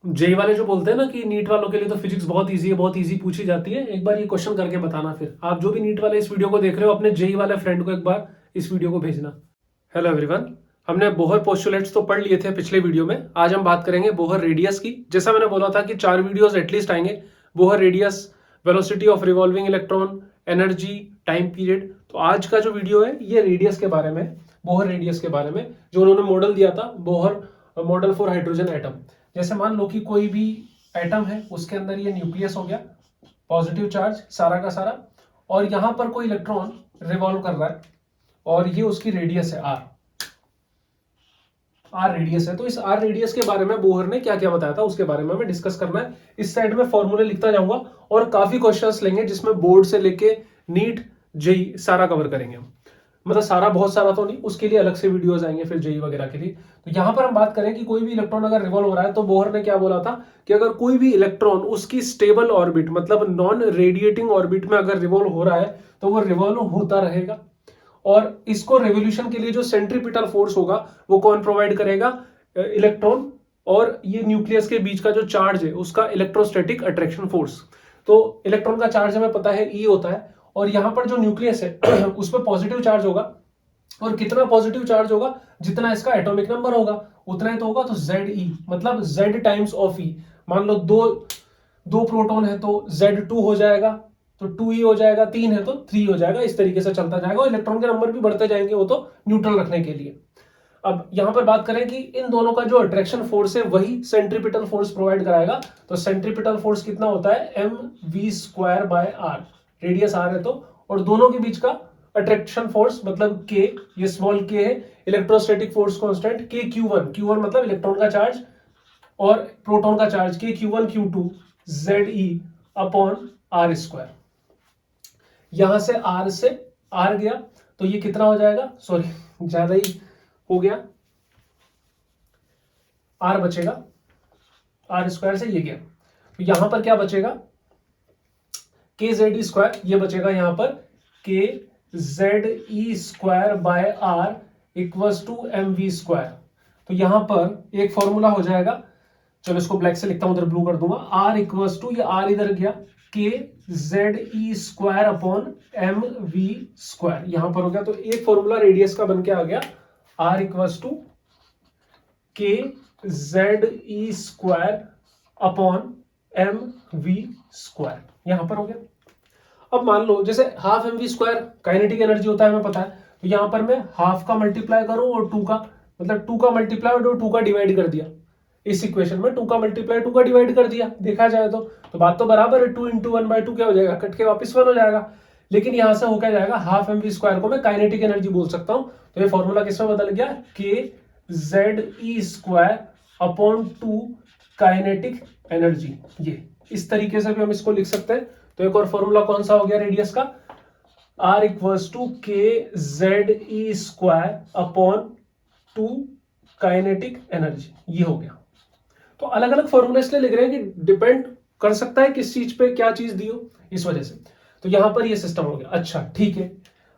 JEE वाले जो बोलते हैं ना कि नीट वालों के लिए तो फिजिक्स बहुत इजी है, बहुत इजी पूछी जाती है, एक बार ये क्वेश्चन करके बताना। फिर आप जो भी नीट वाले इस वीडियो को देख रहे हो अपने जेई वाले फ्रेंड को एक बार इस वीडियो को भेजना। हेलो एवरीवन, हमने बोहर पोस्टुलेट्स तो पढ़ लिए थे पिछले वीडियो में। आज हम बात करेंगे बोहर रेडियस की। जैसा मैंने बोला था कि 4 वीडियोस एटलीस्ट आएंगे। Bohr radius, velocity of revolving electron, energy, time period. तो आज का जो वीडियो है ये रेडियस के बारे में, बोहर रेडियस के बारे में, जो उन्होंने मॉडल दिया था, Bohr model for hydrogen atom. जैसे मान लो कि कोई भी एटम है, उसके अंदर ये न्यूक्लियस हो गया, पॉजिटिव चार्ज सारा का सारा, और यहां पर कोई इलेक्ट्रॉन रिवॉल्व कर रहा है और ये उसकी रेडियस है आर रेडियस है। तो इस आर रेडियस के बारे में बोहर ने क्या क्या बताया था उसके बारे में हमें डिस्कस करना है। इस साइड में फॉर्मूले लिखता जाऊंगा और काफी क्वेश्चंस लेंगे जिसमें बोर्ड से लेके नीट जेई सारा कवर करेंगे हम। मतलब सारा, बहुत सारा तो नहीं, उसके लिए अलग से वीडियोस आएंगे फिर जेई वगैरह के लिए। तो यहां पर हम बात करें कि कोई भी इलेक्ट्रॉन अगर रिवॉल्व हो रहा है तो बोहर ने क्या बोला था कि अगर कोई भी इलेक्ट्रॉन उसकी स्टेबल ऑर्बिट, मतलब नॉन रेडिएटिंग ऑर्बिट में अगर रिवॉल्व हो रहा है तो वो रिवॉल्व होता रहेगा। और इसको रेवोल्यूशन के लिए जो सेंट्रीपिटल फोर्स होगा वो कौन प्रोवाइड करेगा? इलेक्ट्रॉन और ये न्यूक्लियस के बीच का जो चार्ज है उसका इलेक्ट्रोस्टैटिक अट्रैक्शन फोर्स। तो इलेक्ट्रॉन का चार्ज हमें पता है ई होता है, और यहां पर जो न्यूक्लियस है उस पर पॉजिटिव चार्ज होगा, और कितना पॉजिटिव चार्ज होगा? जितना इसका एटॉमिक नंबर होगा उतना ही तो होगा। तो जेड ई मतलब जेड टाइम्स ऑफ ई। मान लो दो प्रोटॉन है तो Z2 हो जाएगा, तो 2E हो जाएगा, 3 है तो 3 हो जाएगा। इस तरीके से चलता जाएगा और इलेक्ट्रॉन के नंबर भी बढ़ते जाएंगे, वो तो न्यूट्रल रखने के लिए। अब यहां पर बात करें कि इन दोनों का जो अट्रैक्शन फोर्स है वही सेंट्रीपिटल फोर्स प्रोवाइड कराएगा। तो सेंट्रीपिटल फोर्स कितना होता है? mv²/r। रेडियस r है तो, और दोनों के बीच का अट्रैक्शन फोर्स मतलब k, ये स्मॉल k है। इलेक्ट्रोस्टैटिक फोर्स कांस्टेंट Q1 मतलब इलेक्ट्रॉन का चार्ज और प्रोटॉन का charge Q1 Q2 ZE upon r²। यहां से r गया तो ये कितना हो जाएगा? सॉरी, ज्यादा ही हो गया, r बचेगा, r² से ये गया तो यहां पर क्या बचेगा? KZE², ये बचेगा यहां पर KZE²/r इक्वल्स टू mv²। तो यहां पर एक फॉर्मूला हो जाएगा, चलो इसको ब्लैक से लिखता हूं, उधर ब्लू कर दूंगा। r इक्वल्स टू, ये r इधर गया, KZE² अपॉन mv², यहां पर हो गया। तो एक फॉर्मूला रेडियस का बन के आ गया, r equals to KZE² upon mv², यहां पर हो गया। अब मान लो जैसे हाफ mv² काइनेटिक एनर्जी होता है, हमें पता है। तो यहां पर मैं हाफ का मल्टीप्लाई करूं और 2 का, मतलब 2 का मल्टीप्लाई और 2 का डिवाइड कर दिया। इस इक्वेशन में 2 का मल्टीप्लाई 2 का डिवाइड कर दिया, देखा जाए तो बात तो बराबर है। 2 × 1/2 क्या हो जाएगा? कट के वापस 1 हो जाएगा। लेकिन यहां से हो क्या जाएगा? हाफ mv² को मैं काइनेटिक एनर्जी बोल सकता हूं। तो ये फॉर्मूला किसमें बदल गया? KZE² upon 2 kinetic energy. ये इस तरीके से भी हम इसको लिख सकते हैं। तो एक और फॉर्मूला कौन सा हो गया रेडियस का? R equals to KZE² upon 2 kinetic energy, ये हो गया। तो अलग अलग फॉर्मूले इसलिए लिख रहे हैं कि डिपेंड कर सकता है किस चीज पे क्या चीज दी हो, इस वजह से। तो यहां पर ये सिस्टम हो गया। अच्छा ठीक है,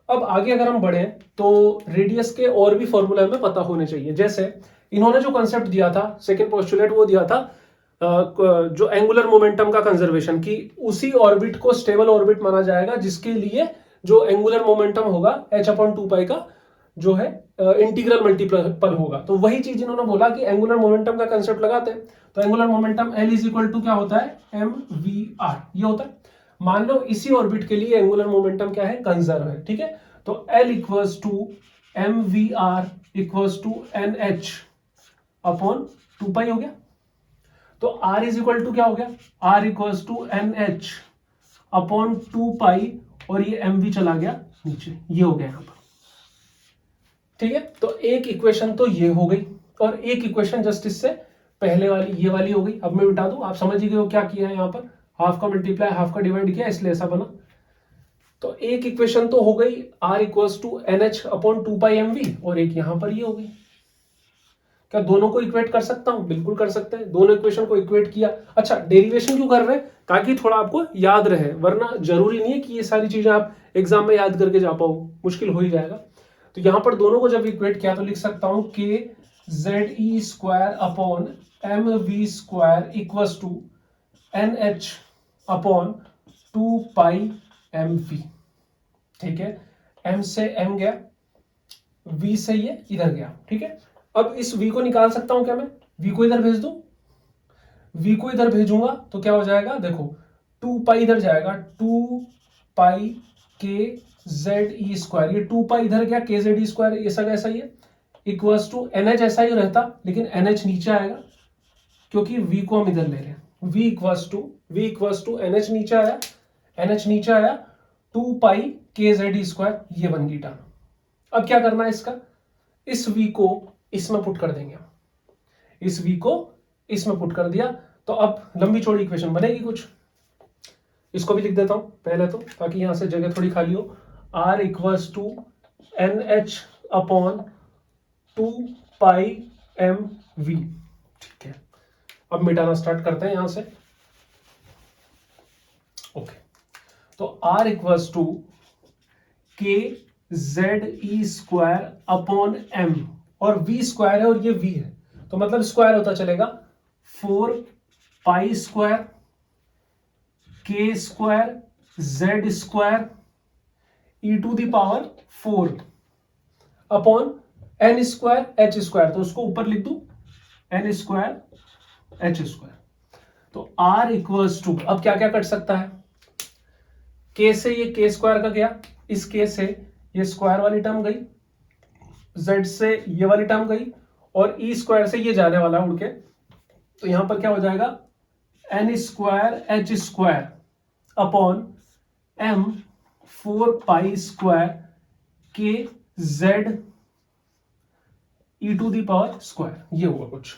अब आगे अगर हम बढ़े तो रेडियस के और भी फॉर्मूले हमें पता होने चाहिए। जैसे इन्होंने जो कंसेप्ट दिया था, सेकेंड पोस्टुलेट, वो दिया था जो एंगुलर मोमेंटम का कंजर्वेशन, की उसी ऑर्बिट को स्टेबल ऑर्बिट माना जाएगा जिसके लिए जो एंगुलर मोमेंटम होगा h/2π का जो है इंटीग्रल मल्टीपल होगा। तो वही चीज इन्होंने बोला कि एंगुलर मोमेंटम का कंसेप्ट लगाते हैं। तो angular momentum L is equal to क्या होता है? mvr, ये होता है। मान लो इसी ऑर्बिट के लिए एंगुलर मोमेंटम क्या है? कंजर्व है, ठीक है। तो L equals to mvr equals to nh upon 2π हो गया। तो r इज इक्वल टू क्या हो गया? r equals to nh upon 2π, और ये mv चला गया नीचे, ये हो गया यहां पर, ठीक है। तो एक इक्वेशन तो ये हो गई, और एक इक्वेशन जस्ट इससे पहले वाली, ये वाली हो गई। अब मैं बता दूं, आप समझ ही गए हो क्या किया है यहां पर, हाफ का मल्टीप्लाई हाफ का डिवाइड किया, इसलिए ऐसा बना। तो एक इक्वेशन तो हो गई r equals to nh upon 2π mv, और एक यहां पर ये हो गई। क्या दोनों को इक्वेट कर सकता हूं? बिल्कुल कर सकते हैं, दोनों इक्वेशन को इक्वेट किया। अच्छा, डेरिवेशन क्यों कर रहे हैं? ताकि थोड़ा आपको याद रहे, वरना जरूरी नहीं है कि ये सारी चीजें आप एग्जाम में याद करके जा पाओ, मुश्किल हो ही जाएगा। तो यहां पर दोनों को जब इक्वेट किया तो लिख सकता हूं KZE² अपॉन M V square equals to N H upon 2 pi M V. ठीक है, एम से एम गया, वी से ये इधर गया। ठीक है, अब इस वी को निकाल सकता हूं क्या मैं? वी को इधर भेज दूं, वी को इधर भेजूंगा तो क्या हो जाएगा? देखो 2 पाई इधर जाएगा, 2 पाई के जेड ई स्क्वायर, ये 2 पाई इधर गया, के जेड ई स्क्वायर ये सब ऐसा ही है, इक्वल्स टू एन एच ऐसा ही रहता, लेकिन एन एच नीचे आएगा क्योंकि वी को हम इधर ले रहे हैं। V equals to N H नीचे आया, एन एच नीचे आया, 2 पाई के जेड ई स्क्वायर, ये बन गई टर्म। अब क्या करना है इसका? इस वी को इसमें पुट कर देंगे, इस वी को इसमें पुट कर दिया तो अब लंबी चौड़ी इक्वेशन बनेगी कुछ। इसको भी लिख देता हूं पहले तो, ताकि यहां से जगह थोड़ी खाली हो। R equals to N H upon 2 pi M V. ठीक है, अब मिटाना स्टार्ट करते हैं यहां से। ओके, तो आर इक्वल्स टू के Z E square upon M, और वी स्क्वायर है और ये वी है तो मतलब स्क्वायर होता चलेगा, 4 pi square K square Z square E to the power 4 upon N square H square, तो उसको ऊपर लिख दू एन स्क्वायर एच स्क्वायर। तो आर इक्वल्स टू, अब क्या क्या कट सकता है? के से ये के स्क्वायर का गया, इस के से ये स्क्वायर वाली टर्म गई, जेड से ये वाली टर्म गई, और ई स्क्वायर से ये जाने वाला उड़ के, तो यहां पर क्या हो जाएगा? N square H square upon M 4 pi square K Z E to the power square. ये हुआ कुछ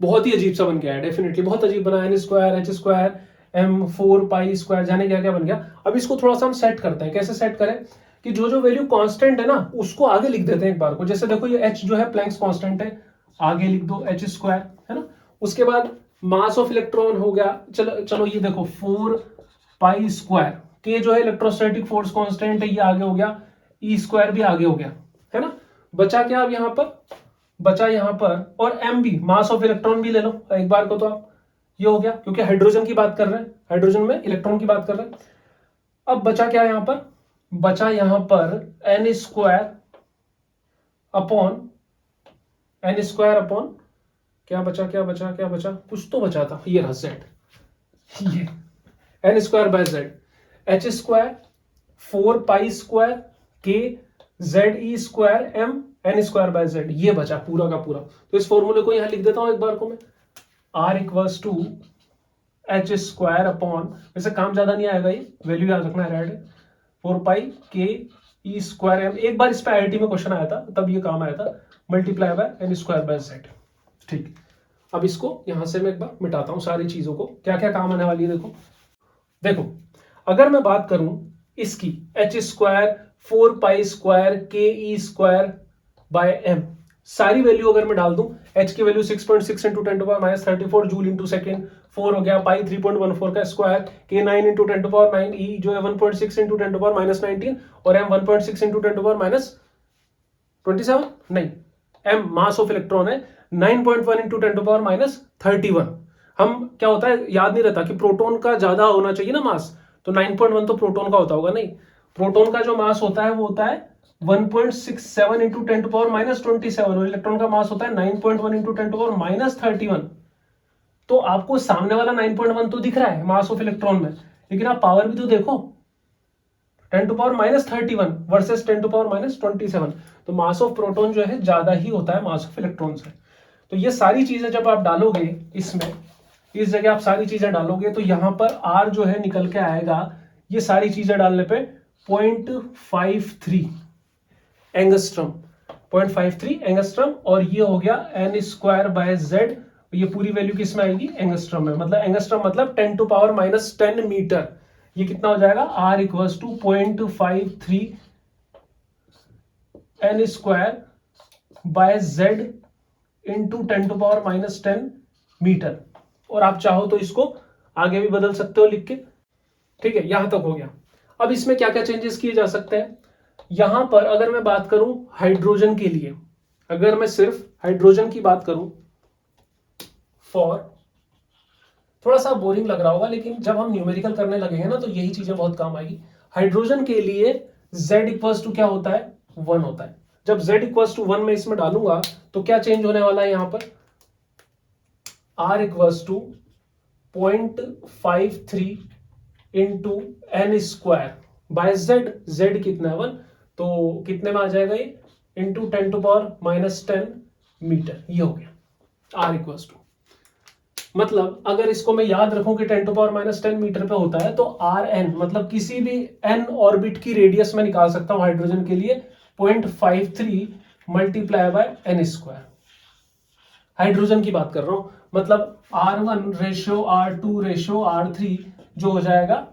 बहुत ही अजीब सा बन गया है, डेफिनेटली बहुत अजीब बना। N square H square M 4 pi square, जाने क्या क्या बन गया। अब इसको थोड़ा सा हम सेट करते हैं। कैसे सेट करें कि जो जो वैल्यू कांस्टेंट है ना उसको आगे लिख देते हैं एक बार को। जैसे देखो ये h जो है प्लैंक्स कांस्टेंट है, आगे लिख दो एच स्क्वायर, है ना। उसके बाद मास ऑफ इलेक्ट्रॉन हो गया, चलो ये देखो 4 पाई स्क्वायर, के जो है इलेक्ट्रोस्टैटिक फोर्स कांस्टेंट है, ये आगे हो गया, ई स्क्वायर भी आगे हो गया, है ना। बचा क्या अब यहाँ पर? बचा यहाँ पर, और एम भी, मास ऑफ इलेक्ट्रॉन भी ले लो एक बार को, तो आप ये हो गया, क्योंकि हाइड्रोजन की बात कर रहे हैं, हाइड्रोजन में इलेक्ट्रॉन की बात कर रहे हैं। अब बचा क्या यहाँ पर? बचा यहां पर एन स्क्वायर अपॉन क्या बचा कुछ तो बचा था, ये रहा जेड, ये N square by Z, H square 4 pi square K Z E square M N square by Z, ये बचा पूरा का पूरा। तो इस फॉर्मूले को यहां लिख देता हूं एक बार को मैं, R equals to H square upon, वैसे काम ज्यादा नहीं आएगा, ये वैल्यू याद रखना है, रेड 4 पाई के ई स्क्वायर एम, एक बार इस पे आईआईटी में क्वेश्चन आया था तब ये काम आया था, multiply by N square by Z. ठीक, अब इसको यहां से मैं एक बार मिटाता हूं सारी चीजों को, क्या क्या काम आने वाली है देखो अगर मैं बात करूं इसकी एच स्क्वायर 4 पाई स्क्वायर के ई स्क्वायर बाय एम, सारी वैल्यू अगर मैं डाल दूं, h की value 6.6 into 10⁻34 joule into second, 4 हो गया, पाई 3.14 का स्क्वायर, के 9 इंटू 10⁻9, ई जो है 1.6 इंटू 10⁻19 और m 1.6 इंटू 10⁻27, नहीं, m मास ऑफ इलेक्ट्रॉन है, 9.1 इंटू 10⁻31। हम क्या होता है याद नहीं रहता कि प्रोटॉन का ज्यादा होना चाहिए ना मास, तो 9.1 तो प्रोटॉन का होता होगा, नहीं, प्रोटॉन का जो मास होता है वो होता है 1.67 इंटू 10⁻27 और इलेक्ट्रॉन का मास होता है 9.1 इंटू 10⁻31। तो आपको सामने वाला 9.1 तो दिख रहा है मास ऑफ इलेक्ट्रॉन में, लेकिन आप पावर भी तो देखो, 10⁻31 वर्सेस 10⁻27, तो मास ऑफ प्रोटॉन जो है ज्यादा ही होता है मास ऑफ इलेक्ट्रॉन से। तो ये सारी चीजें जब आप डालोगे इसमें, इस जगह आप सारी चीजें डालोगे तो यहां पर R जो है निकल के आएगा, ये सारी चीजें डालने पे 0.53 एंगस्ट्रम, 0.53 एंगस्ट्रम, और ये हो गया एन स्क्वायर बाय जेड, ये पूरी वैल्यू किस में आएगी? एंगस्ट्रम में, मतलब एंगस्ट्रम मतलब 10⁻⁻10 मीटर। ये कितना हो जाएगा? R equals to 0.53 N square by Z into 10⁻⁻10 metre. और आप चाहो तो इसको आगे भी बदल सकते हो लिख के, ठीक है, यहां तक हो गया। अब इसमें क्या क्या चेंजेस किए जा सकते हैं? यहां पर अगर मैं बात करूं हाइड्रोजन के लिए, अगर मैं सिर्फ हाइड्रोजन की बात करूं, फॉर, थोड़ा सा बोरिंग लग रहा होगा लेकिन जब हम न्यूमेरिकल करने लगेंगे ना तो यही चीजें बहुत काम आएगी। हाइड्रोजन के लिए Z इक्वल्स टू क्या होता है, 1 होता है। जब Z इक्वल्स टू 1 में इसमें डालूंगा तो क्या चेंज होने वाला है, यहां पर R equals to 0.53 into N square by Z कितना है 1, तो कितने में आ जाएगा ये, इंटू 10⁻⁻10 मीटर, ये हो गया R इक्वल्स टू। मतलब अगर इसको मैं याद रखूं कि 10⁻⁻10 मीटर पे होता है तो आर एन मतलब किसी भी एन ऑर्बिट की रेडियस में निकाल सकता हूं हाइड्रोजन के लिए 0.53 multiply by N square. Hydrogen की बात कर रहा हूं, मतलब R1 ratio R2 ratio R3 जो हो जाएगा,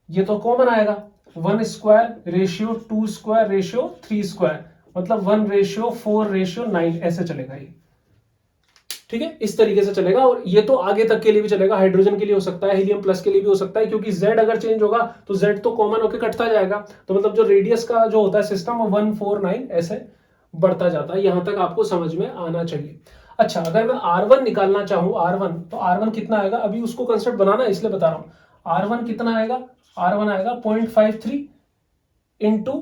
ये तो कॉमन आएगा 1 square ratio 2 square ratio 3 square, मतलब 1 रेशियो 4 रेशियो 9 ऐसे चलेगा ये। ठीक है, इस तरीके से चलेगा और ये तो आगे तक के लिए भी चलेगा, हाइड्रोजन के लिए हो सकता है, हीलियम प्लस के लिए भी हो सकता है, क्योंकि Z अगर चेंज होगा तो Z तो कॉमन होकर कटता जाएगा, तो मतलब जो रेडियस का जो होता है सिस्टम वो 1 4 9 ऐसे बढ़ता जाता है। यहां तक आपको समझ में आना चाहिए। अच्छा, अगर मैं R1 निकालना चाहूं, R1 तो R1 कितना आएगा, अभी उसको कंसेप्ट बनाना है इसलिए बता रहा हूं। R1 कितना आएगा, R1 आएगा 0.53 इंटू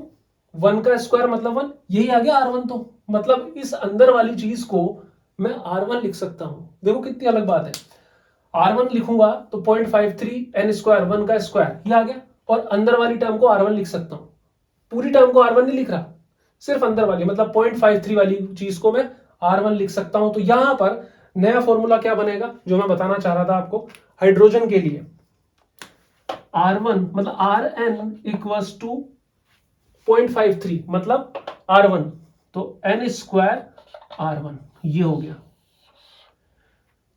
1 का स्क्वायर मतलब 1, यही आ गया R1। तो मतलब इस अंदर वाली चीज को मैं R1 लिख सकता हूं। देखो कितनी अलग बात है, R1 लिखूंगा तो 0.53 एन स्क्वायर 1 का स्क्वायर ये आ गया, और अंदर वाली टर्म को R1 लिख सकता हूं। पूरी टर्म को R1 नहीं लिख रहा, सिर्फ अंदर वाली, मतलब 0.53 वाली चीज को मैं R1 लिख सकता हूं। तो यहां पर नया फॉर्मूला क्या बनेगा जो मैं बताना चाह रहा था आपको, हाइड्रोजन के लिए R1 मतलब Rn इक्वल्स टू 0.53 मतलब R1, तो एन स्क्वायर R1 ये हो गया।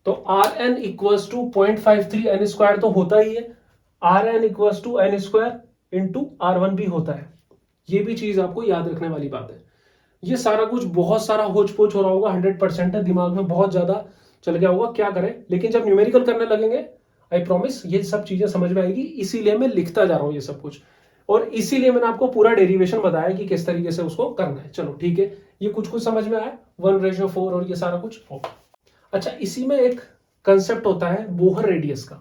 तो Rn equals to 0.53 N square तो होता ही है, Rn equals to N square into R1 भी होता है। ये भी चीज आपको याद रखने वाली बात है। ये सारा कुछ बहुत सारा होच पोच हो रहा होगा, 100% है, दिमाग में बहुत ज्यादा चल गया होगा, क्या करें, लेकिन जब न्यूमेरिकल करने लगेंगे आई प्रॉमिस ये सब चीजें समझ में आएगी। इसीलिए मैं लिखता जा रहा हूं ये सब कुछ, और इसीलिए मैंने आपको पूरा डेरिवेशन बताया कि किस तरीके से उसको करना है। चलो ठीक है, ये कुछ समझ में आया, 1:4 और ये सारा कुछ हो। अच्छा, इसी में एक कंसेप्ट होता है बोहर रेडियस का।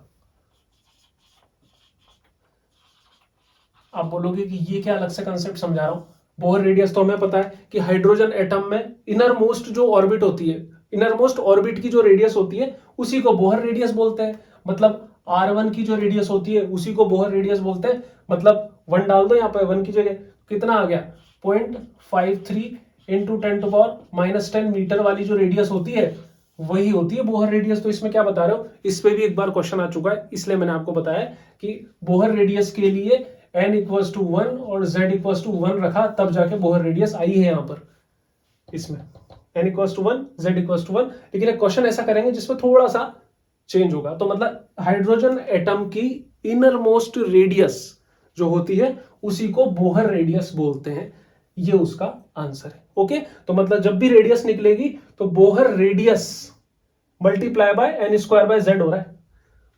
आप बोलोगे कि ये क्या अलग से कंसेप्ट समझा रहा हूं। बोहर रेडियस तो हमें पता है कि हाइड्रोजन एटम में इनर मोस्ट जो ऑर्बिट होती है, इनर मोस्ट ऑर्बिट की जो रेडियस होती है उसी को बोहर रेडियस बोलते हैं। मतलब R1 की जो रेडियस होती है उसी को बोहर रेडियस बोलते हैं। मतलब 1 डाल दो यहाँ पे, 1 की जगह कितना आ गया 0.53 इंटू 10⁻⁻10 मीटर वाली जो रेडियस होती है वही होती है बोहर रेडियस। तो इसमें क्या बता रहे हो, इस पे भी एक बार क्वेश्चन आ चुका है, इसलिए मैंने आपको बताया कि बोहर रेडियस के लिए n इक्वल्स टू 1 और z इक्वल्स टू 1 रखा, तब जाके बोहर रेडियस आई है यहां पर इसमें n equals to 1 z equals to 1। लेकिन एक क्वेश्चन ऐसा करेंगे जिसमें थोड़ा सा चेंज होगा। तो मतलब हाइड्रोजन एटम की इनर मोस्ट रेडियस जो होती है उसी को बोहर रेडियस बोलते हैं, ये उसका आंसर है। ओके, तो मतलब जब भी रेडियस निकलेगी तो Bohr radius multiply by N square by Z हो रहा है,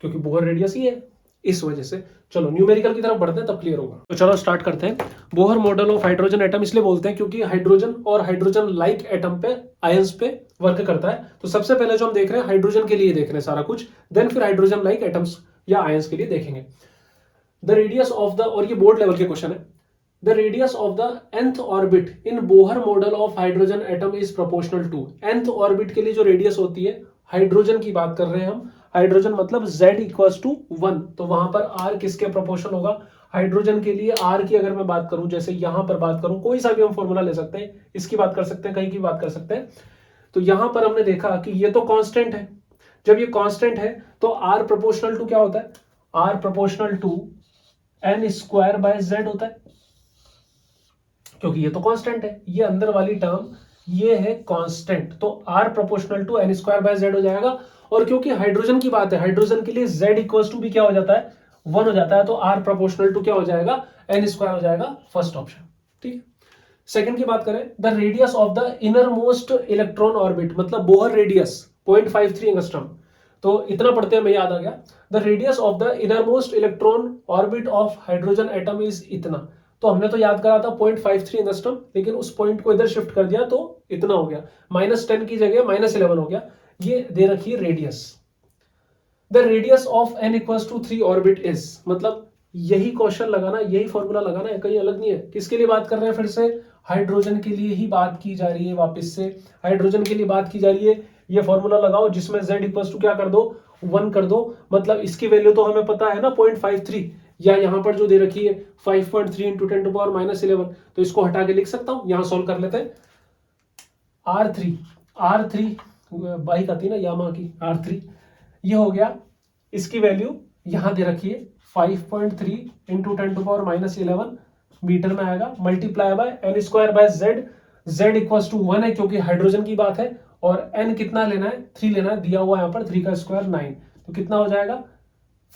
क्योंकि बोहर रेडियस ही है, इस वजह से। चलो न्यूमेरिकल की तरफ बढ़ते हैं, तब क्लियर होगा। तो चलो स्टार्ट करते हैं। Bohr model of hydrogen atom इसलिए बोलते हैं क्योंकि हाइड्रोजन और हाइड्रोजन लाइक एटम पे आयंस पे वर्क करता है। तो सबसे पहले जो हम देख रहे हैं हाइड्रोजन के लिए देख रहे हैं सारा कुछ, देन फिर हाइड्रोजन लाइक एटम्स या आयंस के लिए देखेंगे। द रेडियस ऑफ द, और ये बोर्ड लेवल के क्वेश्चन है, the radius of the nth orbit in Bohr model of hydrogen atom is proportional to. nth orbit के लिए जो रेडियस होती है, हाइड्रोजन की बात कर रहे हैं हम, हाइड्रोजन मतलब z इक्वल्स टू 1, तो वहां पर r किसके प्रोपोर्शनल होगा, हाइड्रोजन के लिए r की अगर मैं बात करूं, जैसे यहां पर बात करूं, कोई सा भी हम फॉर्मूला ले सकते हैं, इसकी बात कर सकते हैं, कहीं की बात कर सकते हैं। तो यहां पर हमने देखा कि ये तो कांस्टेंट है, जब ये कांस्टेंट है तो r प्रोपोर्शनल टू क्या होता है, r proportional to n square by z होता है, क्योंकि ये तो कांस्टेंट है, ये अंदर वाली टर्म ये है कांस्टेंट, तो r proportional to n square by z हो जाएगा। और क्योंकि हाइड्रोजन की बात है, हाइड्रोजन के लिए z इक्वल्स टू भी क्या हो जाता है, 1 हो जाता है, तो r प्रोपोर्शनल टू क्या हो जाएगा, n स्क्वायर हो जाएगा, फर्स्ट ऑप्शन। ठीक है, सेकंड की बात करें, the radius of the inner most electron orbit, मतलब बोहर रेडियस 0.53 एंगस्ट्रॉम, तो इतना पढ़ते हैं, मैं याद आ गया। The radius of the inner most electron orbit of hydrogen atom is इतना, तो हमने तो याद करा था 0.53 एंगस्ट्रॉम, लेकिन उस पॉइंट को इधर शिफ्ट कर दिया तो इतना हो गया, -10 की जगह -11 हो गया। ये दे रखी है radius, the radius of n equals to 3 orbit is, मतलब यही क्वेश्चन लगाना, यही फॉर्मूला लगाना है, कहीं अलग नहीं है। किसके लिए बात कर रहे हैं? फिर से हाइड्रोजन के लिए ही बात की जा रही है, वापस से हाइड्रोजन के लिए बात की जा रही है। ये फॉर्मूला लगाओ जिसमें z इक्वल्स टू क्या कर दो, 1 कर दो, मतलब इसकी वैल्यू तो हमें पता है ना 0.53, या यहां पर जो दे रखी है 5.3 इंटू 10 टू पावर -11, तो इसको हटा के लिख सकता हूं। यहां सोल्व कर लेते हैं। R3 बाइक आती है ना यामा की, R3 ये हो गया, इसकी वैल्यू यहां दे रखी है 5.3 इंटू 10 टू पावर -11 मीटर में आएगा, multiply by n square by z equals to 1 है क्योंकि हाइड्रोजन की बात है, और n कितना लेना है, 3 लेना है, दिया हुआ है यहाँ पर 3 का स्क्वायर 9, तो कितना हो जाएगा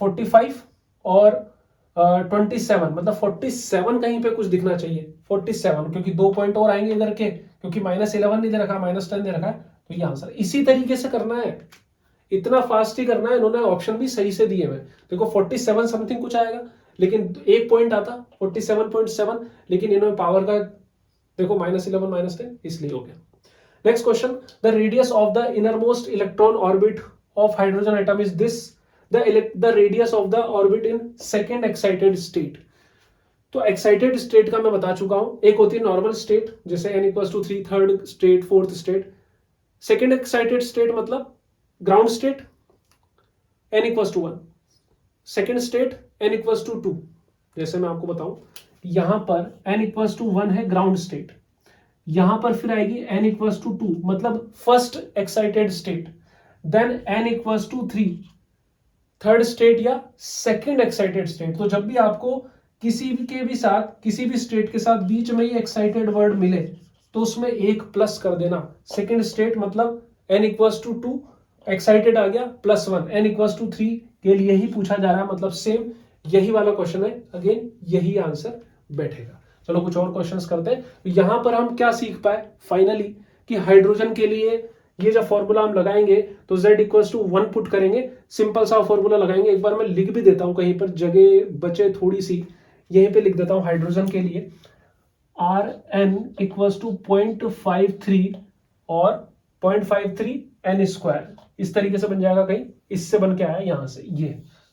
45 और 27, मतलब 47 कहीं पे कुछ दिखना चाहिए, 47, क्योंकि 2 पॉइंट और आएंगे इधर के, क्योंकि -11 नहीं दे रखा, -10 दे रखा है, तो ये आंसर इसी तरीके से करना है, इतना फास्ट ही करना है। इन्होंने ऑप्शन भी सही से दिए हुए, देखो 47 समथिंग कुछ आएगा, लेकिन एक पॉइंट आता 47.7, लेकिन इन्होंने पावर का देखो -11 -10, इसलिए हो गया। Next question, the radius of the innermost electron orbit of hydrogen atom is this, the radius of the orbit in second excited state. तो एक्साइटेड स्टेट का मैं बता चुका हूं, एक होती है नॉर्मल स्टेट जैसे n equals to 3, third state, fourth state. Second excited state मतलब ground state n equals to 1, second state n equals to 2। जैसे मैं आपको बताऊं, यहां पर n इक्वल्स टू 1 है ग्राउंड स्टेट, यहां पर फिर आएगी n इक्वल्स टू 2, मतलब first excited state, then n equals to 3 third state या सेकेंड एक्साइटेड स्टेट। तो जब भी आपको किसी भी के भी साथ, किसी भी स्टेट के साथ बीच में ही एक्साइटेड वर्ड मिले तो उसमें एक प्लस कर देना, सेकेंड स्टेट मतलब n इक्वल्स टू 2, एक्साइटेड आ गया +1, n इक्वल्स टू 3 के लिए ही पूछा जा रहा है, मतलब सेम यही वाला क्वेश्चन है, अगेन यही आंसर बैठेगा। चलो कुछ और क्वेश्चंस करते हैं। यहां पर हम क्या सीख पाए फाइनली, कि हाइड्रोजन के लिए ये जब फॉर्मूला हम लगाएंगे तो z इक्वल्स टू 1 पुट करेंगे, सिंपल सा फॉर्मूला लगाएंगे। एक बार मैं लिख भी देता हूं, कहीं पर जगह बचे थोड़ी सी, यहीं पे लिख देता हूं हाइड्रोजन के लिए Rn इक्वल्स टू 0.53 और 0.53 n स्क्वायर, इस तरीके से बन जाएगा, कहीं इससे बन के आया यहां से, ये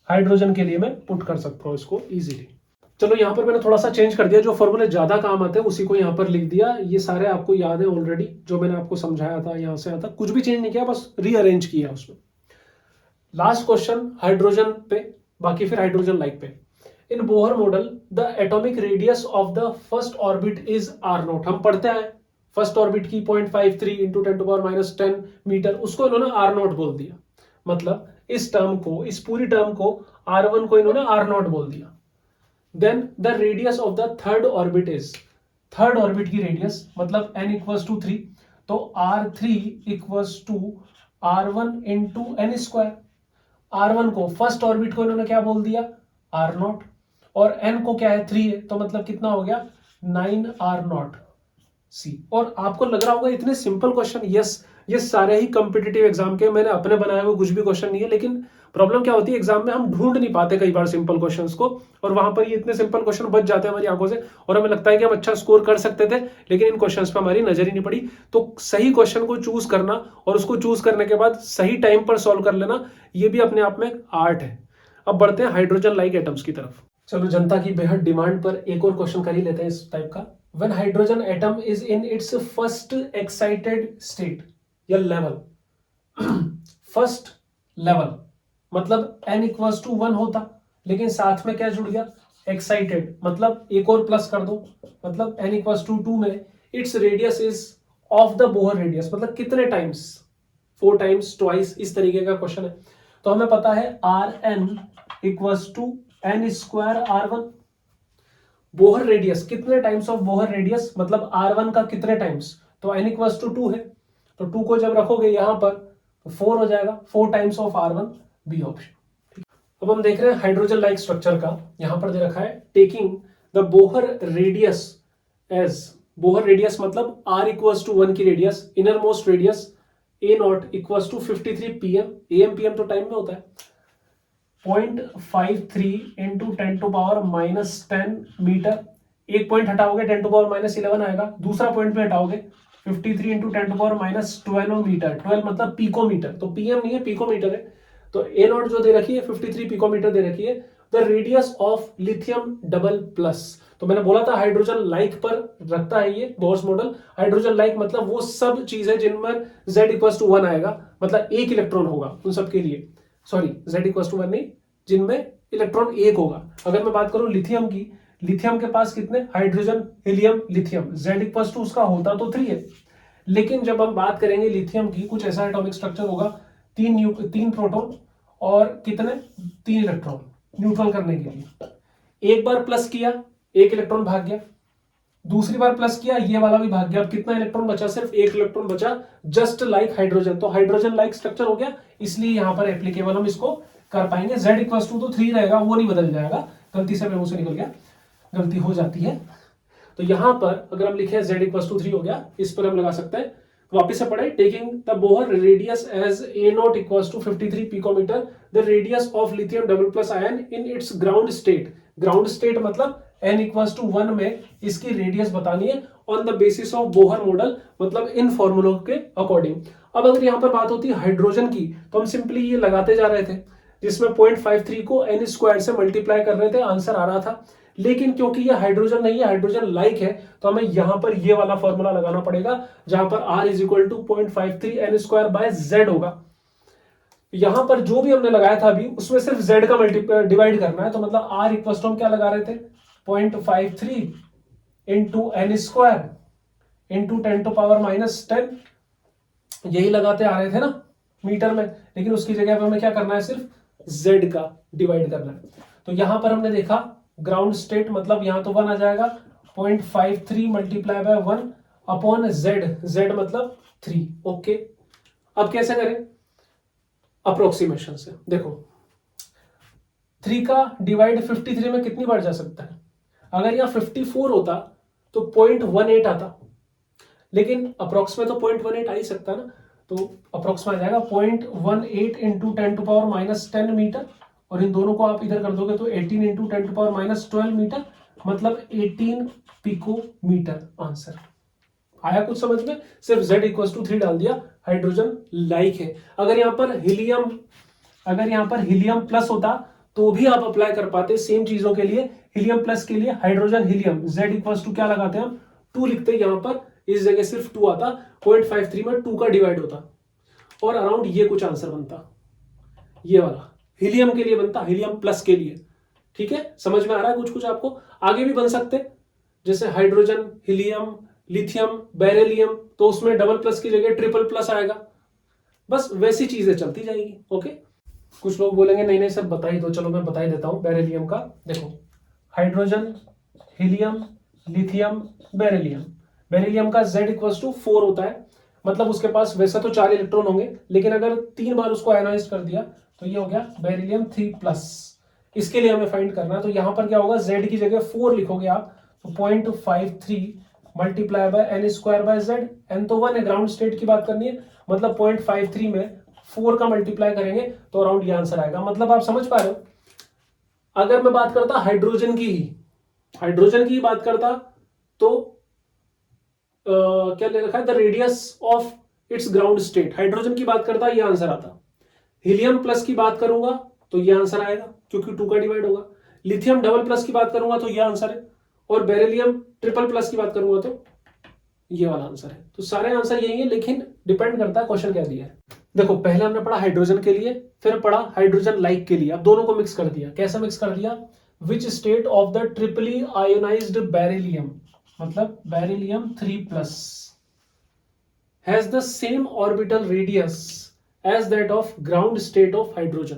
हाइड्रोजन के लिए मैं पुट कर सकता हूं इसको इजीली। चलो यहां पर मैंने थोड़ा सा चेंज कर दिया, जो फॉर्मूले ज्यादा काम आते हैं उसी को यहां पर लिख दिया, ये सारे आपको याद है ऑलरेडी, जो मैंने आपको समझाया था यहां से आता, कुछ भी चेंज नहीं किया, बस रीअरेंज किया उसमें। लास्ट क्वेश्चन हाइड्रोजन पे, बाकी फिर हाइड्रोजन लाइक पे। In Bohr model the atomic radius of the first orbit is r0, हम पढ़ते हैं फर्स्ट ऑर्बिट की 0.53 इंटू 10 टू पावर -10 मीटर, उसको इन्होंने r0 बोल दिया, मतलब इस टर्म को, इस पूरी टर्म को r1 को इन्होंने r0 बोल दिया। Then the radius of the third orbit is, third orbit की रेडियस मतलब n इक्वल्स टू 3, तो r3 equals to r1 into n square. r1 को फर्स्ट ऑर्बिट को इन्होंने क्या बोल दिया, r0, और n को क्या है 3 है, तो मतलब कितना हो गया 9r0 c। और आपको लग रहा होगा इतने सिंपल क्वेश्चन, यस ये सारे ही कॉम्पिटिटिव एग्जाम के, मैंने अपने बनाए हुए कुछ भी क्वेश्चन नहीं है, लेकिन प्रॉब्लम क्या होती है एग्जाम में हम ढूंढ नहीं पाते कई बार सिंपल क्वेश्चंस को, और वहां पर ये इतने सिंपल क्वेश्चन बच जाते हैं हमारी आंखों से, और हमें लगता है कि हम अच्छा स्कोर कर सकते थे, लेकिन इन क्वेश्चंस पे हमारी नजर ही नहीं पड़ी। तो सही क्वेश्चन को चूज करना और उसको चूज करने के बाद सही टाइम पर सॉल्व कर लेना, ये भी अपने आप में आर्ट है। अब बढ़ते हैं हाइड्रोजन लाइक एटम्स की तरफ। चलो जनता की बेहद डिमांड पर एक और क्वेश्चन कर ही लेते हैं इस टाइप का। When hydrogen atom is in its first excited state या लेवल, फर्स्ट लेवल मतलब n इक्वल्स टू 1 होता, लेकिन साथ में क्या जुड़ गया एक्साइटेड, मतलब एक और प्लस कर दो, मतलब n इक्वल्स टू 2 में it's radius is of the Bohr radius, मतलब कितने टाइम्स, 4 टाइम्स, ट्वाइस, इस तरीके का क्वेश्चन है। तो हमें पता है Rn equals to n square r1, Bohr radius कितने टाइम्स ऑफ बोहर रेडियस, मतलब r1 का कितने टाइम्स, तो n इक्वल्स टू 2 है, तो 2 को जब रखोगे यहां पर तो 4 हो जाएगा, 4 times of r1, B option. अब हम देख रहे हैं हाइड्रोजन लाइक स्ट्रक्चर का, यहां पर दे रखा है taking the Bohr radius as, Bohr radius मतलब r इक्वल्स टू 1 की radius, innermost radius a0 equals to 53 pm, am pm तो टाइम में होता है, 0.53 इंटू 10 टू पावर -10 मीटर, एक पॉइंट हटाओगे 10 टू पावर -11 आएगा, दूसरा पॉइंट भी हटाओगे 53 इंटू 10⁻12 मीटर, 12 मतलब पिकोमीटर, तो पीएम नहीं है पिकोमीटर है। तो ए नॉट जो दे रखी है 53 पिकोमीटर दे रखी है। The radius of lithium double plus, तो मैंने बोला था हाइड्रोजन लाइक पर रखता है ये बोर्स मॉडल। हाइड्रोजन लाइक मतलब वो सब चीजें जिनमें z इक्वल टू 1 आएगा, मतलब एक इलेक्ट्रॉन होगा उन सब के लिए, सॉरी z इक्वल टू 1 नहीं, जिनमें इलेक्ट्रॉन एक होगा। अगर मैं बात करूं लिथियम की, लिथियम के पास कितने, hydrogen helium lithium, z equal to उसका होता तो 3 है, लेकिन जब हम बात करेंगे लिथियम की, कुछ ऐसा एटॉमिक स्ट्रक्चर होगा, 3 प्रोटॉन और कितने 3 इलेक्ट्रॉन न्यूट्रल करने के लिए। एक बार प्लस किया, एक इलेक्ट्रॉन भाग गया, दूसरी बार प्लस किया, ये वाला भी भाग गया। अब कितना इलेक्ट्रॉन बचा, सिर्फ एक इलेक्ट्रॉन बचा, जस्ट लाइक हाइड्रोजन। तो हाइड्रोजन लाइक स्ट्रक्चर हो गया, इसलिए यहां पर एप्लीकेबल हम इसको कर पाएंगे। z इक्वल टू तो 3 रहेगा, वो नहीं बदल जाएगा, गलती से मेरे मुंह से निकल गया, गलती हो जाती है। तो यहां पर अगर हम लिखे z इक्वल टू 3 हो गया, इस पर हम लगा सकते हैं। वापिस से पढ़े, taking the Bohr radius as a naught equal to 53 picometre, the radius of lithium double plus ion in its ground state, ground state मतलब n इक्वल्स टू 1 में इसकी रेडियस बतानी है on the basis of Bohr model, मतलब इन फॉर्मूलों के according. अब अगर यहां पर बात होती है हाइड्रोजन की, तो हम सिंपली ये लगाते जा रहे थे, जिसमें 0.53 को n स्क्वायर से मल्टीप्लाई कर रहे थे, आंसर आ रहा था। लेकिन क्योंकि ये हाइड्रोजन नहीं है, हाइड्रोजन लाइक है, तो हमें यहां पर ये वाला फॉर्मूला लगाना पड़ेगा, जहां पर r is equal to 0.53 n square by z होगा। यहां पर जो भी हमने लगाया था अभी, उसमें सिर्फ z का डिवाइड करना है, तो मतलब r इक्वल टू हम क्या लगा रहे थे, 0.53 इंटू एन स्क्वायर इंटू 10⁻⁻10, यही लगाते आ रहे थे ना मीटर में, लेकिन उसकी जगह पे हमें क्या करना है, सिर्फ z का डिवाइड करना है। तो यहां पर हमने देखा ग्राउंड स्टेट मतलब यहां तो 1 आ जाएगा, 0.53 मल्टीप्लाई बाय 1 अपॉन z मतलब 3। ओके, अब कैसे करें, अप्रोक्सीमेशन से। देखो 3 का डिवाइड 53 में कितनी बार जा सकता है, अगर यहाँ 54 होता तो 0.18 आता, लेकिन अप्रोक्स में तो 0.18 आ ही सकता ना, तो अप्रोक्स में आ जाएगा 0.18 इंटू 10⁻⁻10 मीटर, और इन दोनों को आप इधर कर दोगे तो 18 इंटू 10⁻12 मीटर, मतलब 18 पिकोमीटर। आंसर आया कुछ समझ में, सिर्फ z इक्वल टू 3 डाल दिया, हाइड्रोजन लाइक है। अगर यहाँ पर हीलियम प्लस होता तो भी आप अप्लाई कर पाते सेम चीजों के लिए। हीलियम प्लस के लिए hydrogen helium, z equal to क्या लगाते हैं हम, 2 लिखते हैं यहां पर, इस जगह सिर्फ 2 आता, 0.53 में 2 का डिवाइड होता, और अराउंड ये कुछ आंसर बनता, ये वाला हीलियम के लिए बनता, हीलियम प्लस के लिए। ठीक है, समझ में आ रहा है कुछ आपको, आगे भी बन सकते, जैसे हाइड्रोजन हीलियम लिथियम बेरिलियम, तो उसमें डबल प्लस की जगह ट्रिपल प्लस आएगा, बस वैसी चीजें चलती जाएगी। ओके, कुछ लोग बोलेंगे नहीं नहीं सर बता ही दो, चलो मैं बता ही देता हूं बेरिलियम का। देखो hydrogen helium lithium beryllium, beryllium का z इक्वल टू 4 होता है, मतलब उसके पास वैसे तो 4 इलेक्ट्रॉन होंगे, लेकिन अगर 3 बार उसको आयनाइज कर दिया तो ये हो गया बेरिलियम 3+। इसके लिए हमें फाइंड करना है, तो यहां पर क्या होगा, z की जगह 4 लिखोगे आप, तो 0.53 multiply by N square by Z, N तो 1 है, ग्राउंड स्टेट की बात करनी है, मतलब 0.53 में 4 का मल्टीप्लाई करेंगे तो अराउंड ये आंसर आएगा। मतलब आप समझ पा रहे हो, अगर मैं बात करता हाइड्रोजन की बात करता तो क्या ले रखा है, the radius of its ground state, hydrogen की बात करता ये आंसर आता। हीलियम प्लस की बात करूंगा तो ये आंसर आएगा क्योंकि 2 का डिवाइड होगा, लिथियम डबल प्लस की बात करूंगा तो ये आंसर है, और बेरिलियम ट्रिपल प्लस की बात करूंगा तो ये वाला आंसर है। तो सारे आंसर यही है, लेकिन डिपेंड करता है क्वेश्चन क्या दिया है। देखो पहले हमने पढ़ा हाइड्रोजन के लिए, फिर पढ़ा हाइड्रोजन लाइक के लिए, अब दोनों को मिक्स कर दिया। कैसा मिक्स कर दिया, which state of the triply ionized beryllium, मतलब beryllium 3+ has the same orbital radius as that of ground state of hydrogen.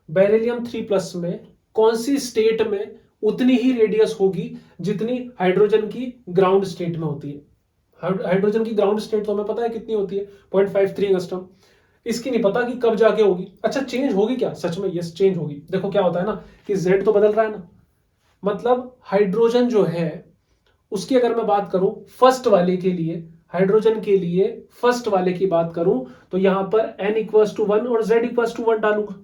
Beryllium 3+ में कौन सी स्टेट में उतनी ही रेडियस होगी जितनी हाइड्रोजन की ग्राउंड स्टेट में होती है। हाइड्रोजन की ग्राउंड स्टेट तो हमें पता है कितनी होती है, 0.53 एंगस्ट्रॉम, इसकी नहीं पता कि कब जाके होगी। अच्छा चेंज होगी क्या, सच में यस चेंज होगी। देखो क्या होता है ना कि Z तो बदल रहा है ना, मतलब हाइड्रोजन जो है उसकी अगर मैं बात करूं फर्स्ट वाले के लिए, हाइड्रोजन के लिए फर्स्ट वाले की बात करूं तो यहां पर n इक्वल्स टू 1 और z इक्वल्स टू 1 डालूंगा।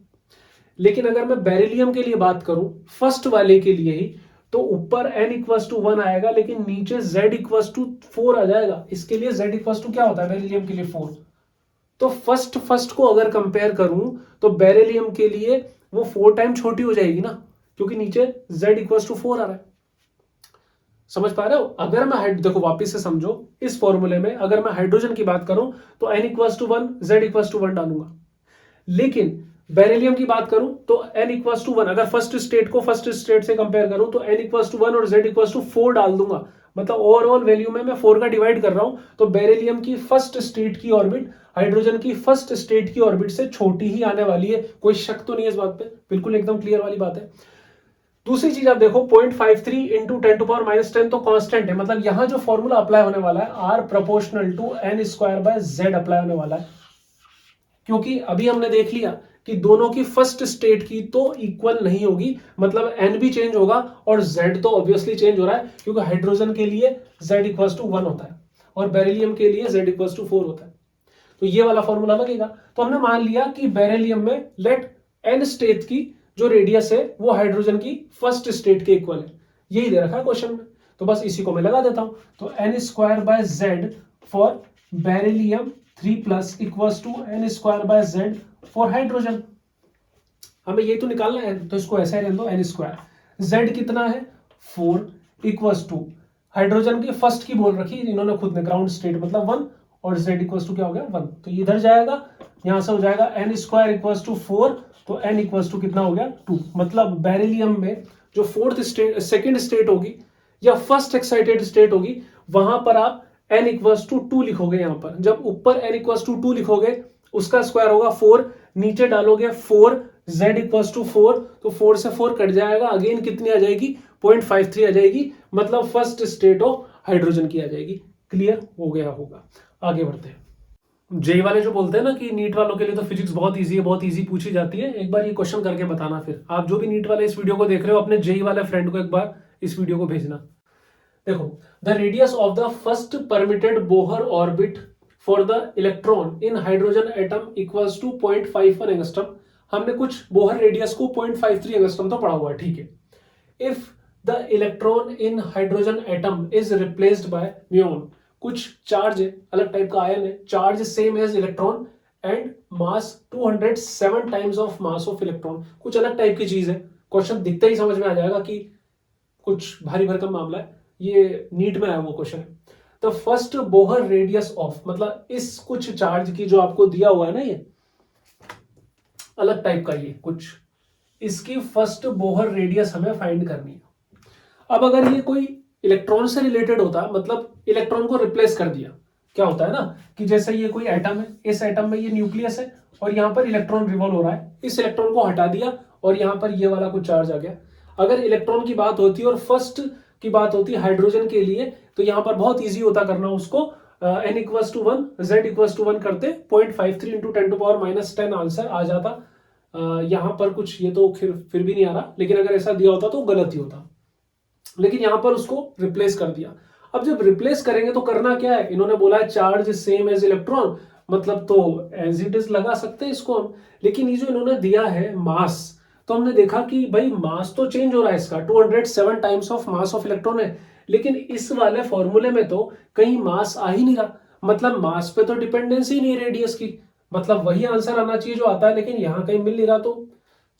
लेकिन अगर मैं बेरिलियम के लिए बात करूं फर्स्ट वाले के लिए ही, तो ऊपर n इक्वल्स टू 1 आएगा, लेकिन नीचे z इक्वल्स टू 4 आ जाएगा। इसके लिए z इक्वल्स टू क्या होता है बेरिलियम के लिए 4। तो फर्स्ट को अगर कंपेयर करूं तो बेरिलियम के लिए वो 4 टाइम छोटी हो जाएगी ना, क्योंकि नीचे z इक्वल्स टू 4 आ रहा है। समझ पा रहे हो? अगर मैं देखो वापस से समझो, इस फॉर्मूले में अगर मैं हाइड्रोजन की बात करूं तो n equals to 1 z equals to 1 डालूंगा, लेकिन बेरिलियम की बात करूं तो n इक्वल्स टू 1, अगर फर्स्ट स्टेट से कंपेयर करूं तो n इक्वल्स टू 1 और z इक्वल्स टू 4 डाल दूंगा। मतलब ओवरऑल वैल्यू में मैं 4 का डिवाइड कर रहा हूं, तो बेरिलियम की फर्स्ट स्टेट की ऑर्बिट हाइड्रोजन की फर्स्ट स्टेट की ऑर्बिट से छोटी ही आने वाली है। कोई शक तो नहीं है इस बात पे? बिल्कुल एकदम क्लियर वाली बात है। दूसरी चीज आप देखो 0.53 इंटू 10 टू पावर -10 तो कांस्टेंट है, मतलब यहां जो फॉर्मूला अप्लाई होने वाला है R proportional to n square by z apply होने वाला है, क्योंकि अभी हमने देख लिया कि दोनों की फर्स्ट स्टेट की तो इक्वल नहीं होगी, मतलब n भी चेंज होगा और z तो ऑब्वियसली चेंज हो रहा है, क्योंकि हाइड्रोजन के लिए z इक्वल्स टू 1 होता है और बेरिलियम के लिए z इक्वल्स टू 4 होता है। तो ये वाला फॉर्मूला लगेगा। तो हमने मान लिया कि बेरिलियम में लेट n स्टेट की जो रेडियस है वो हाइड्रोजन की फर्स्ट स्टेट के इक्वल है, यही दे रखा है क्वेश्चन में। तो बस इसी को मैं लगा देता हूं, तो n square by z for beryllium 3+ equals to n square by z for hydrogen. हमें ये तो निकालना है, तो इसको ऐसा ही रहने दो, n स्क्वायर। z कितना है 4 इक्वल्स टू हाइड्रोजन की फर्स्ट की बोल रखी इन्होंने खुद ने, ग्राउंड स्टेट मतलब 1, और z इक्वल्स टू क्या हो गया 1, तो ये इधर जाएगा, यहां से हो जाएगा n स्क्वायर इक्वल्स टू 4, तो n इक्वल्स टू कितना हो गया 2। मतलब बेरिलियम में जो सेकंड स्टेट होगी या फर्स्ट एक्साइटेड स्टेट होगी, वहां पर आप n इक्वल्स टू 2 लिखोगे। यहां पर जब ऊपर n इक्वल्स टू 2 लिखोगे उसका स्क्वायर होगा 4, नीचे डालोगे 4, z इक्वल्स टू 4, तो 4 से 4 कट जाएगा, अगेन कितनी आ जाएगी 0.53 आ जाएगी, मतलब फर्स्ट स्टेट ऑफ हाइड्रोजन की आ जाएगी। क्लियर हो गया होगा? आगे बढ़ते हैं। जेई वाले जो बोलते हैं ना कि नीट वालों के लिए तो फिजिक्स बहुत इजी है, बहुत इजी पूछी जाती है, एक बार ये क्वेश्चन करके बताना। फिर आप जो भी नीट वाले इस वीडियो को देख रहे हो अपने जेई वाले फ्रेंड को एक बार इस वीडियो को भेजना। देखो, the radius of the first permitted Bohr orbit for the electron in hydrogen atom equals to 0.51 angstrom. हमने कुछ बोहर रेडियस को 0.53 एंगस्ट्रम तो पढ़ा हुआ है, ठीक है। If the electron in hydrogen atom is replaced by muon, कुछ चार्ज है, अलग टाइप का आयन है, charge same as electron and mass 207 times of mass of electron, कुछ अलग टाइप की चीज है। क्वेश्चन दिखते ही समझ में आ जाएगा कि कुछ भारी भरकम मामला है, ये नीट में आया वो क्वेश्चन है। The first Bohr radius of, मतलब इस कुछ चार्ज की जो आपको दिया हुआ है ना, ये अलग टाइप का, ये कुछ, इसकी फर्स्ट बोहर रेडियस हमें फाइंड करनी है। अब अगर ये कोई इलेक्ट्रॉन से रिलेटेड होता, मतलब इलेक्ट्रॉन को रिप्लेस कर दिया, क्या होता है ना कि जैसे ये कोई एटम है, इस एटम में ये न्यूक्लियस है और यहां पर इलेक्ट्रॉन रिवॉल्व हो रहा है, इस इलेक्ट्रॉन को हटा दिया और यहां पर ये वाला कुछ चार्ज आ गया। अगर इलेक्ट्रॉन की बात होती है और फर्स्ट की बात होती है हाइड्रोजन के लिए, तो यहां पर बहुत ईजी होता करना उसको, n equals to 1 z equals to 1 करते 0.53 इंटू 10 टू पावर -10 आंसर आ जाता। यहां पर कुछ ये तो फिर भी नहीं आ रहा, लेकिन अगर ऐसा दिया होता तो गलत ही होता, लेकिन यहां पर उसको रिप्लेस कर दिया। अब जब रिप्लेस करेंगे तो करना क्या है, इन्होंने बोला है चार्ज सेम एज इलेक्ट्रॉन, मतलब तो एज इट इज लगा सकते हैं इसको हम, लेकिन ये जो इन्होंने दिया है मास, तो हमने देखा कि भाई मास तो चेंज हो रहा है इसका, 207 times of mass of electron है, लेकिन इस वाले फॉर्मूले में तो कहीं मास आ ही नहीं रहा, मतलब मास पे तो डिपेंडेंसी नहीं रेडियस की, मतलब वही आंसर आना चाहिए जो आता है, लेकिन यहां कहीं मिल नहीं रहा, तो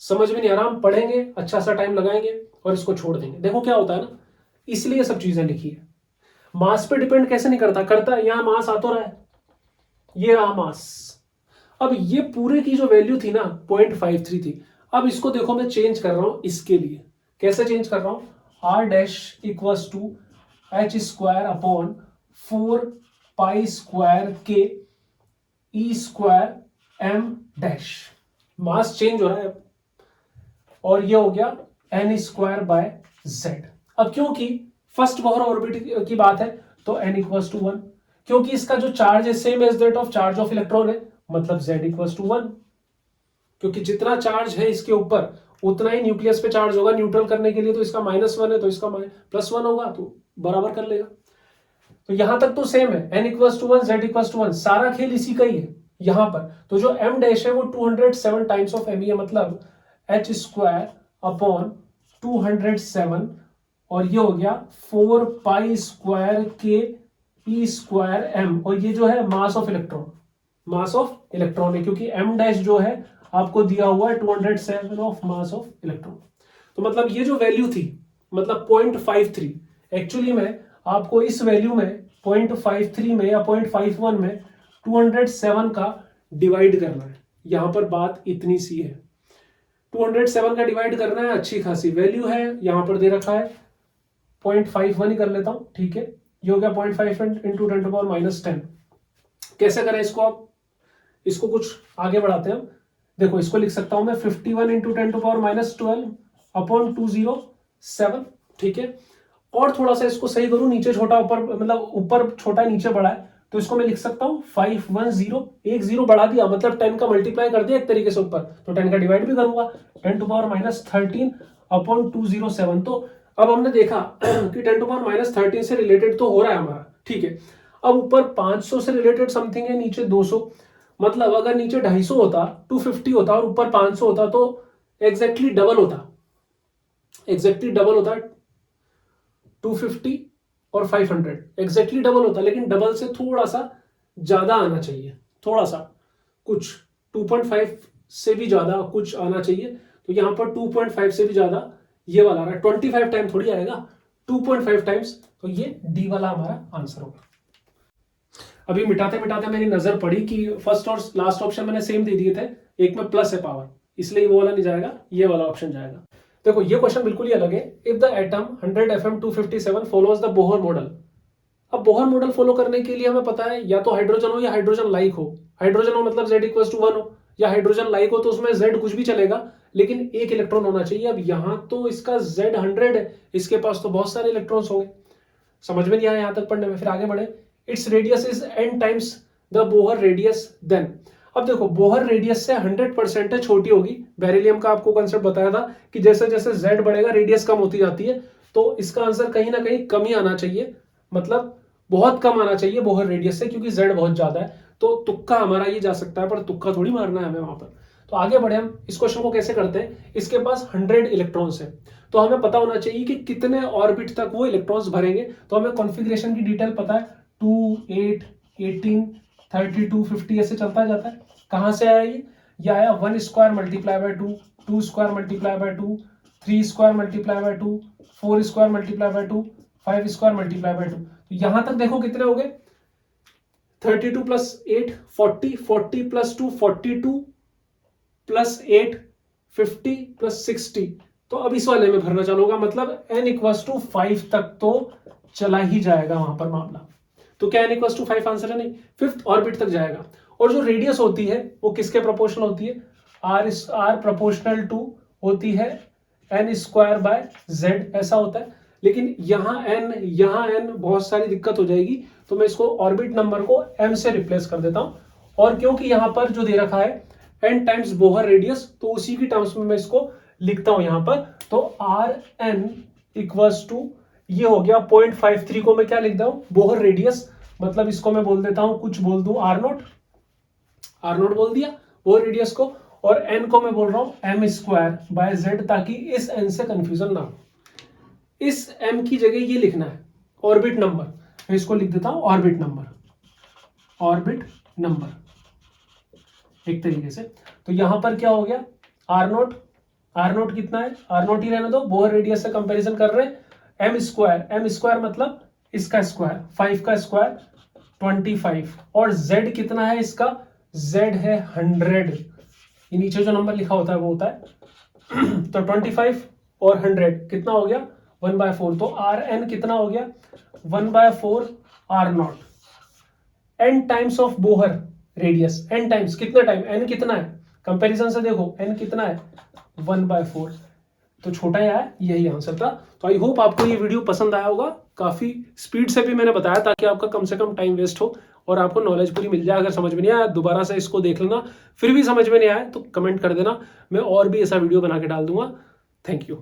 समझ में नहीं आ रहा। हम पढ़ेंगे, अच्छा सा टाइम लगाएंगे और इसको छोड़ देंगे। देखो क्या होता है ना, इसलिए सब चीजें लिखी है। मास पे डिपेंड कैसे नहीं करता, करता है, यहां मास आ तो रहा है, ये रहा मास। अब ये पूरे की जो वैल्यू थी ना 0.53 थी, अब इसको देखो मैं चेंज कर रहा हूं इसके लिए, कैसे चेंज कर रहा हूं, r dash equals to h square upon 4 pi square K e square m dash, mass change हो रहा है और ये हो गया n स्क्वायर बाय z। अब क्योंकि फर्स्ट बोहर ऑर्बिट की बात है तो n इक्वल्स टू 1, क्योंकि इसका जो चार्ज है same as that of charge of electron है, मतलब z इक्वल्स टू 1, क्योंकि जितना चार्ज है इसके ऊपर उतना ही न्यूक्लियस पे चार्ज होगा, न्यूट्रल करने के लिए तो इसका -1 है तो इसका +1 होगा, तो बराबर कर लेगा। तो यहां तक तो सेम है, n equals to 1 z equals to 1, सारा खेल इसी का ही है यहां पर। तो जो m डैश है वो 207 टाइम्स ऑफ m है, मतलब h स्क्वायर अपॉन 207 और ये हो गया 4 पाई स्क्वायर के पी स्क्वायर एम, और ये जो है मास of electron, mass of electron है, क्योंकि एम डैश जो है आपको दिया हुआ है 207 ऑफ मास ऑफ इलेक्ट्रॉन। तो मतलब ये जो वैल्यू थी, मतलब 0.53, एक्चुअली में आपको इस वैल्यू में 0.53 में या 0.51 में 207 का डिवाइड करना है। यहां पर बात इतनी सी है, 207 का डिवाइड करना है, अच्छी खासी वैल्यू है, यहां पर दे रखा है 0.51 ही कर लेता हूं, ठीक है। ये हो गया 0.5 इंटू 10⁻10। कैसे करें इसको, आप इसको कुछ आगे बढ़ाते हैं। देखो इसको लिख सकता हूं मैं 51 इंटू 10⁻12 अपॉन 207, ठीक है। और थोड़ा सा इसको सही करूं, नीचे छोटा ऊपर, मतलब ऊपर छोटा नीचे बड़ा है, तो इसको मैं लिख सकता हूं 510, एक जीरो बढ़ा दिया, मतलब 10 का मल्टीप्लाई कर दिया एक तरीके से ऊपर, तो 10 का डिवाइड भी करूंगा, 10⁻13 अपॉन 207। तो अब हमने देखा कि 10⁻13 से रिलेटेड तो हो रहा है हमारा, ठीक है। अब ऊपर 500 से रिलेटेड समथिंग है, नीचे 200, मतलब अगर नीचे 250 होता, 250 होता और ऊपर 500 होता तो एग्जैक्टली डबल होता, एग्जैक्टली डबल होता, 250 और 500 एग्जैक्टली डबल होता, लेकिन डबल से थोड़ा सा ज्यादा आना चाहिए, थोड़ा सा कुछ 2.5 से भी ज्यादा कुछ आना चाहिए। तो यहां पर 2.5 से भी ज्यादा ये वाला आ रहा है, 25 टाइम थोड़ी आएगा, 2.5 टाइम्स, तो ये डी वाला हमारा आंसर होगा। अभी मिटाते मिटाते मेरी नजर पड़ी कि फर्स्ट और लास्ट ऑप्शन मैंने सेम दे दिए थे, एक में प्लस है पावर, इसलिए वो वाला नहीं जाएगा, ये वाला ऑप्शन जाएगा। देखो ये क्वेश्चन बिल्कुल ही अलग है। If the atom 100 FM 257 follows the Bohr model. अब बोहर मॉडल फॉलो करने के लिए हमें पता है या तो हाइड्रोजन हो या हाइड्रोजन लाइक हो। हाइड्रोजन हो मतलब Z=1 हो, या हाइड्रोजन लाइक हो तो उसमें Z कुछ भी चलेगा, लेकिन एक इलेक्ट्रॉन होना चाहिए। अब यहां तो इसका Z 100 है, इसके पास तो बहुत सारे इलेक्ट्रॉन्स होंगे। समझ में नहीं आया यहां तक पढ़ने में, फिर आगे बढ़े। It's radius is n times the Bohr radius then. अब देखो बोहर रेडियस से 100% है, छोटी होगी। बेरिलियम का आपको कंसेप्ट बताया था कि जैसे जैसे Z बढ़ेगा रेडियस कम होती जाती है, तो इसका आंसर कहीं ना कहीं कम ही आना चाहिए, मतलब बहुत कम आना चाहिए बोहर रेडियस से, क्योंकि Z बहुत ज्यादा है। तो तुक्का हमारा ये जा सकता है, पर तुक्का थोड़ी मारना है हमें वहां पर। तो आगे बढ़े हम, इस क्वेश्चन को कैसे करते हैं। इसके पास 100 इलेक्ट्रॉन्स है, तो हमें पता होना चाहिए कि कितने ऑर्बिट तक वो इलेक्ट्रॉन्स भरेंगे। तो हमें कॉन्फ़िगरेशन की डिटेल पता है, 2, 8, 18, 32, 50 ऐसे चलता जाता है। कहां से आया ये आया 1 square multiply by 2, 2 square multiply by 2, 3 square multiply by 2, 4 square multiply by 2, 5 square multiply by 2। तो यहां तक देखो कितने हो गए, 32 प्लस 8 40, 40 प्लस 2 42 प्लस 8 50 प्लस 60। तो अब इस वाले में भरना चालू होगा, मतलब n=5 तक तो चला ही जाएगा वहां पर मामला। तो क्या n=5 आंसर है? नहीं, 5th ऑर्बिट तक जाएगा। और जो रेडियस होती है वो किसके प्रोपोर्शनल होती है? r प्रोपोर्शनल टू होती है n² z, ऐसा होता है। लेकिन यहाँ n बहुत सारी दिक्कत हो जाएगी, तो मैं इसको ऑर्बिट नंबर को m से रिप्लेस कर देता हूं। और क्योंकि यहां पर जो दे रखा है n टाइम्स बोहर रेडियस, तो उसी की टर्म्स में मैं इसको लिखता हूं यहां पर। तो Rn इक्वल्स टू ये हो गया 0.53 को मैं क्या लिख दूं? बोहर रेडियस, मतलब इसको मैं बोल देता हूं, कुछ बोल दूं R0 बोल दिया बोहर रेडियस को, और n को मैं बोल रहा हूं m²/z, ताकि इस n से कंफ्यूजन ना हो। इस m की जगह ये लिखना है ऑर्बिट नंबर, मैं इसको लिख देता हूं ऑर्बिट नंबर एक तरीके से। तो यहां पर क्या हो गया, R0 कितना है? R0 ही रहने दो, बोहर रेडियस से कंपैरिजन कर रहे हैं। m² मतलब इसका स्क्वायर, 5 का स्क्वायर 25, और z कितना है इसका? z है 100। ये नीचे जो नंबर लिखा होता है वो होता है तो 25 और 100 कितना हो गया? 1/4। तो Rn कितना हो गया? 1/4 R0। n times of Bohr radius, n times, कितना टाइम? n कितना है? कंपैरिजन से देखो n कितना है? 1/4। तो छोटा ही आया, यही आंसर था। तो आई होप आपको ये वीडियो पसंद आया होगा। काफी स्पीड से भी मैंने बताया ताकि आपका कम से कम टाइम वेस्ट हो और आपको नॉलेज पूरी मिल जाए। अगर समझ में नहीं आया दोबारा से इसको देख लेना, फिर भी समझ में नहीं आया तो कमेंट कर देना, मैं और भी ऐसा वीडियो बना के डाल दूंगा। Thank you.